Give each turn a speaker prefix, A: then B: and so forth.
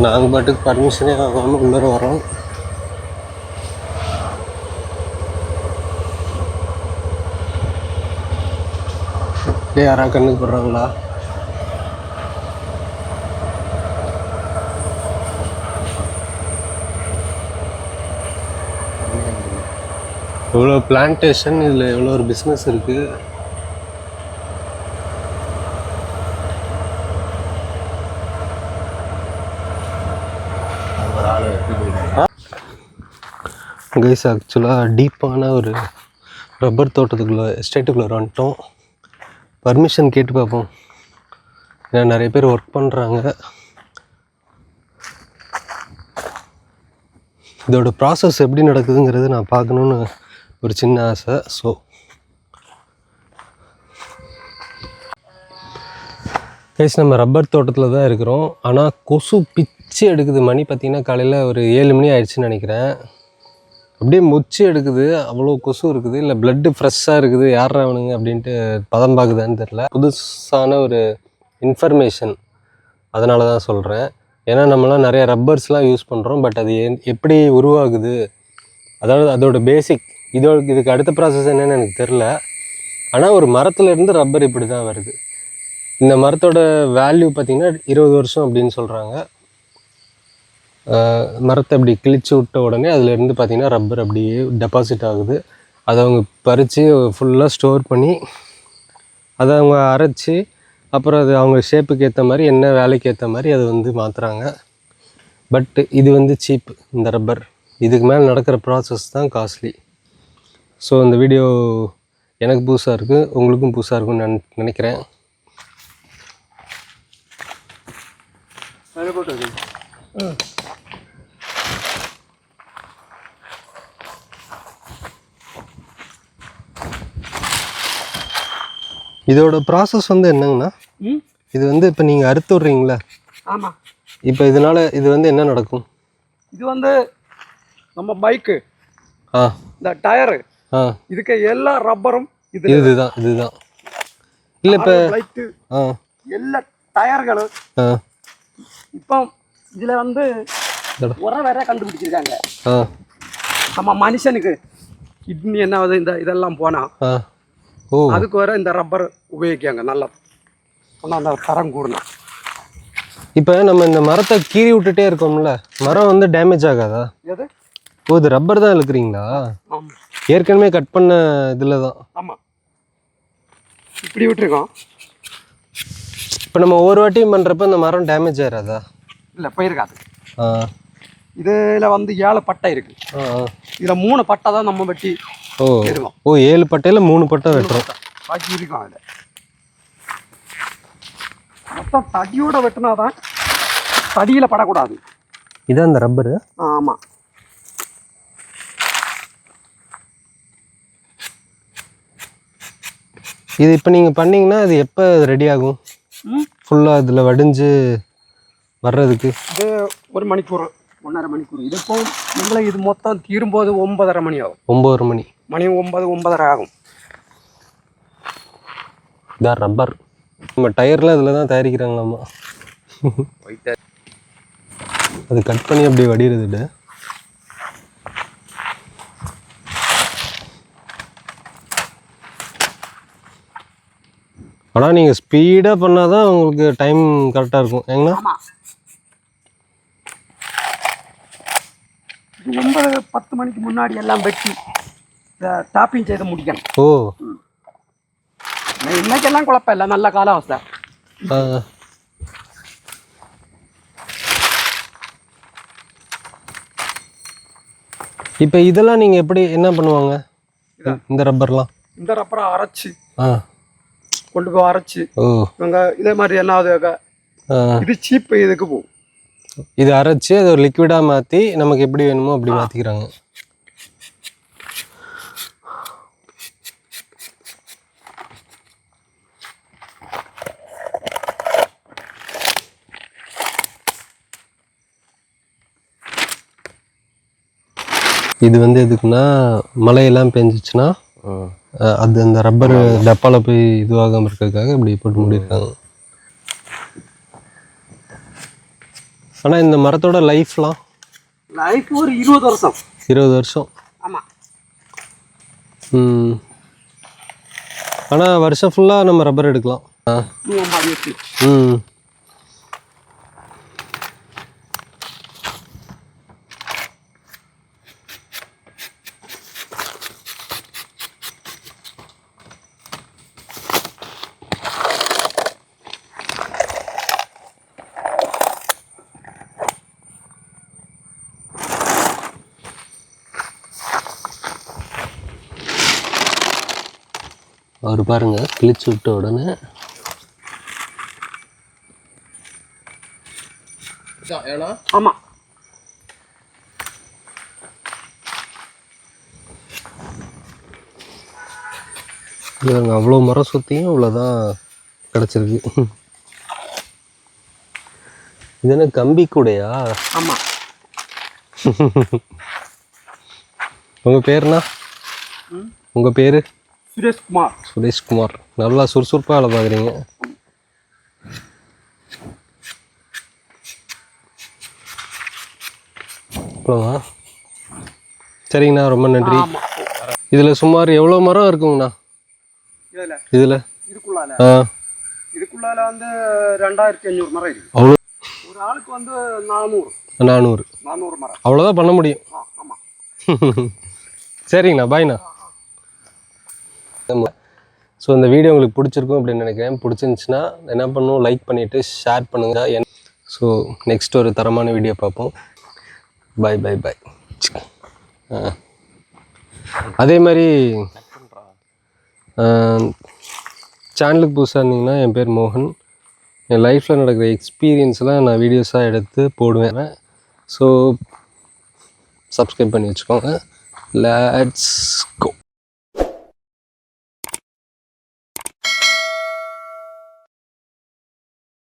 A: நாங்கள் பாட்டுக்கு பர்மிஷனே வாங்காமல் உள்ளே வரோம். யாராவது கண்ணுக்கு போடுறாங்களா? இவ்வளோ பிளான்டேஷன், இதில் எவ்வளோ ஒரு பிஸ்னஸ் இருக்குது. கைஸ் ஆக்சுவலாக டீப்பான ஒரு ரப்பர் தோட்டத்துக்குள்ளே எஸ்டேட்டுக்குள்ளே வந்துட்டோம். பர்மிஷன் கேட்டு பார்ப்போம். ஏன்னா நிறைய பேர் ஒர்க் பண்ணுறாங்க. இதோட ப்ராசஸ் எப்படி நடக்குதுங்கிறது நான் பார்க்கணுன்னு ஒரு சின்ன ஆசை. ஸோ கைஸ் நம்ம ரப்பர் தோட்டத்தில் தான் இருக்கிறோம். ஆனால் கொசு பிச்சு எடுக்குது. மணி பார்த்திங்கன்னா காலையில் ஒரு 7 மணி ஆயிடுச்சுன்னு நினைக்கிறேன். அப்படியே முச்சு எடுக்குது, அவ்வளோ கொசு இருக்குது. இல்லை பிளட்டு ஃப்ரெஷ்ஷாக இருக்குது, யாரா அவனுங்க அப்படின்ட்டு பதம் பார்க்குதான்னு தெரில. புதுசான ஒரு இன்ஃபர்மேஷன், அதனால தான் சொல்கிறேன். ஏன்னா நம்மளாம் நிறைய ரப்பர்ஸ்லாம் யூஸ் பண்ணுறோம். பட் அது எப்படி உருவாகுது, அதாவது அதோட பேசிக் இதுக்கு அடுத்த ப்ராசஸ் என்னன்னு எனக்கு தெரில. ஆனால் ஒரு மரத்துலேருந்து ரப்பர் இப்படி தான் வருது. இந்த மரத்தோட வேல்யூ பார்த்திங்கன்னா 20 வருஷம் அப்படின்னு சொல்கிறாங்க. மரத்தை அப்படி கிழிச்சு விட்ட உடனே அதுலேருந்து பார்த்திங்கன்னா ரப்பர் அப்படியே டெபாசிட் ஆகுது. அதை அவங்க பறித்து ஃபுல்லாக ஸ்டோர் பண்ணி அதை அவங்க அரைச்சி அப்புறம் அது அவங்க ஷேப்புக்கு ஏற்ற மாதிரி என்ன வேலைக்கு ஏற்ற மாதிரி அதை வந்து மாற்றுறாங்க. பட் இது வந்து சீப். இந்த ரப்பர் இதுக்கு மேலே நடக்கிற ப்ராசஸ் தான் காஸ்ட்லி. ஸோ இந்த வீடியோ எனக்கு புதுசாக இருக்குது, உங்களுக்கும் புதுசாக இருக்குன்னு நினைக்கிறேன். இதோட ப்ராசஸ் வந்து என்னங்கண்ணா, இது வந்து இப்போ நீங்கள் அறுத்து விட்றீங்களா?
B: ஆமாம்.
A: இப்போ இதனால் இது வந்து என்ன நடக்கும்?
B: இது வந்து நம்ம பைக்கு,
A: ஆ,
B: இந்த டயரு,
A: ஆ,
B: இதுக்கு எல்லா ரப்பரும்
A: இதுதான் இல்லை இப்போ
B: லைட்டு,
A: ஆ,
B: எல்லா டயர்களும்
A: ஆ,
B: இப்போ இதில் வந்து உரம் வேற கண்டுபிடிச்சிருக்காங்க.
A: ஆ,
B: நம்ம மனுஷனுக்கு கிட்னி என்ன ஆகுது, இதெல்லாம் போனால்
A: ஆ, ஓ,
B: அதுக்கு வர இந்த ரப்பர் உபயோகிக்காங்க. நல்லா ஆனால் அந்த தரம் கூடணும்.
A: இப்போ நம்ம இந்த மரத்தை கீறி விட்டுட்டே இருக்கோம்ல, மரம் வந்து டேமேஜ் ஆகாதா?
B: எது?
A: ஓ, இது ரப்பர் தான் இழுக்கிறீங்களா?
B: ஆமாம்.
A: ஏற்கனவே கட் பண்ண இதில் தான்.
B: ஆமாம், இப்படி விட்டுருக்கோம்.
A: இப்போ நம்ம ஒவ்வொரு வாட்டியும் பண்ணுறப்ப இந்த மரம் டேமேஜ் ஆகாதா?
B: இல்லை, போயிருக்காது.
A: ஆ,
B: இதில் வந்து 7 பட்டை இருக்கு.
A: ஆ, ஆ,
B: இதில் 3 பட்டை தான் நம்ம வெட்டி
A: ஓ,
B: எடுக்கும்.
A: ஓ, 7 பட்டையில் 3 பட்டை வெட்டுறோம்.
B: பாக்கி இருக்கும். அதில் மொத்தம் தடியோட வெட்டினாதான் தடியில் படக்கூடாது.
A: இதான் இந்த ரப்பரு.
B: ஆமாம்.
A: இது இப்போ நீங்கள் பண்ணிங்கன்னா இது எப்போ ரெடி ஆகும் ஃபுல்லாக இதில் வடிஞ்சு வர்றதுக்கு?
B: இது 1 மணிக்கூர் 1.5 மணிக்கூர். இது இப்போ நம்மள இது மொத்தம் தீரும்போது 9:30 மணி ஆகும்.
A: 9 மணி
B: 9:30 ஆகும்.
A: இதான் ரப்பர். நம்ம டயர்லாம் இதில் தான் தயாரிக்கிறாங்களாம்மா. அது கட் பண்ணி அப்படியே வடிகிறது. ஆனால் நீங்கள் ஸ்பீடாக பண்ணால் தான் உங்களுக்கு டைம் கரெக்டாக இருக்கும். ஏங்கண்ணா
B: 9-10 மணிக்கு முன்னாடி எல்லாம் வெட்டி டாப்பிங் செய்து முடிக்கணும்.
A: ஓ,
B: இன்னைக்கெல்லாம் குழப்பம் இல்லை, நல்ல காலாவஸ்தை.
A: இப்போ இதெல்லாம் நீங்கள் எப்படி என்ன பண்ணுவாங்க? இந்த ரப்பர்லாம்
B: இந்த ரப்பரை அரைச்சி கொண்டு போய் அரைச்சி இவங்க இதே மாதிரி என்ன ஆகுது, இது சீப்பு இதுக்கு போகும்.
A: இது அரைச்சி அதை ஒரு லிக்விடாக மாற்றி நமக்கு எப்படி வேணுமோ அப்படி மாற்றிக்கிறாங்க. இது வந்து எதுக்குன்னா மழையெல்லாம் பெஞ்சிச்சுன்னா அது அந்த ரப்பர் டப்பாவில் போய் இதுவாகாமல் இருக்கிறதுக்காக இப்படி போட்டு மூடிருக்காங்க. ஆனால் இந்த மரத்தோட லைஃப்லாம்
B: லைஃப் ஒரு 20 வருஷம்.
A: 20 வருஷம்.
B: ஆமாம்.
A: ஆனால் வருஷம் ஃபுல்லாக நம்ம ரப்பர் எடுக்கலாம். ம். அவர் பாருங்க கிழிச்சு விட்ட உடனே
B: ஆமாம்.
A: அவ்வளோ மரம் சுற்றியும் இவ்வளோதான் கிடச்சிருக்கு. இது என்ன கம்பி கூடையா?
B: ஆமாம்.
A: உங்கள் பேருண்ணா? உங்கள் பேர்?
B: சுரேஷ்குமார்.
A: சுரேஷ்குமார். நல்லா சுறுசுறுப்பாக வேலை பார்க்குறீங்க. அப்புறமா சரிங்கண்ணா, ரொம்ப நன்றி. இதில் சுமார் எவ்வளோ மரம் இருக்குங்கண்ணா இதில்?
B: இதுக்குள்ளால
A: ஆ,
B: இதுக்குள்ளால வந்து 2500 மரம் இருக்கு.
A: அவ்வளோ?
B: ஒரு ஆளுக்கு வந்து 400
A: 400
B: மரம்.
A: அவ்வளோதான் பண்ண முடியும்.
B: ஆமாம்.
A: சரிங்கண்ணா, பாய்ண்ணா. ஸோ இந்த வீடியோ உங்களுக்கு பிடிச்சிருக்கும் அப்படின்னு நினைக்கிறேன். பிடிச்சிருந்துச்சுன்னா என்ன பண்ணும், லைக் பண்ணிவிட்டு ஷேர் பண்ணுங்கள். ஸோ நெக்ஸ்ட் ஒரு தரமான வீடியோ பார்ப்போம். பாய் பாய் பாய். அதே மாதிரி சேனலுக்கு புதுசாக இருந்தீங்கன்னா, என் பேர் மோகன். என் லைஃப்பில் நடக்கிற எக்ஸ்பீரியன்ஸ்லாம் நான் வீடியோஸாக எடுத்து போடுவேன். ஸோ சப்ஸ்கிரைப் பண்ணி வச்சுக்கோங்க. லெட்ஸ் கோ.